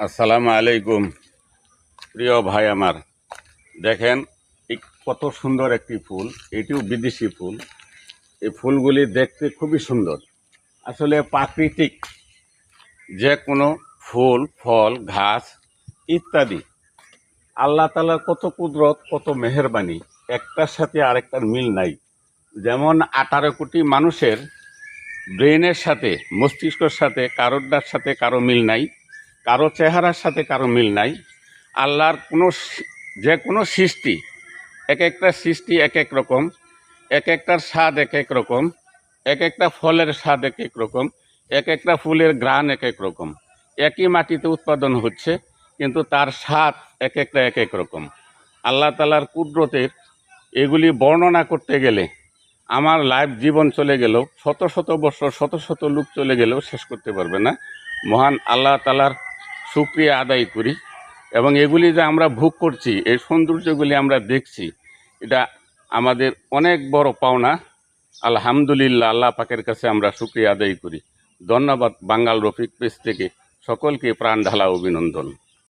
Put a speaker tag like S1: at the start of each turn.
S1: আসসালামু আলাইকুম প্রিয় ভাই আমার। দেখেন কত সুন্দর একটি ফুল, এটিও বিদেশি ফুল। এই ফুলগুলি দেখতে খুবই সুন্দর। আসলে প্রাকৃতিক যে কোনো ফুল, ফল, ঘাস ইত্যাদি আল্লাহ তাআলার কত কুদরত, কত মেহেরবানি, একটার সাথে আরেকটার মিল নাই। যেমন 18 কোটি মানুষের ব্রেনের সাথে, মস্তিষ্কের সাথে কারোরটার সাথে কারো মিল নাই, কারো চেহারার সাথে কারো মিল নাই। আল্লাহর যে কোনো সৃষ্টি, এক একটা সৃষ্টি এক এক রকম, এক একটার স্বাদ এক এক রকম, এক একটা ফলের স্বাদ এক এক রকম, এক একটা ফুলের ঘ্রাণ এক এক রকম। একই মাটিতে উৎপাদন হচ্ছে, কিন্তু তার স্বাদ এক একটা এক এক রকম। আল্লাহ তাআলার কুদরতের এগুলি বর্ণনা করতে গেলে আমার লাইফ জীবন চলে গেলেও, শত শত বছর, শত শত লোক চলে গেলেও শেষ করতে পারবে না। মহান আল্লাহ তাআলার শুকরিয়া আদায় করি। এবং এগুলি যে আমরা ভোগ করছি, এই সৌন্দর্যগুলি আমরা দেখছি, এটা আমাদের অনেক বড় পাওনা। আলহামদুলিল্লাহ, আল্লাহ পাকের কাছে আমরা শুকরিয়া আদায় করি। ধন্যবাদ। বাঙ্গাল রফিক পেজ থেকে সকলকে প্রাণ ঢালা অভিনন্দন।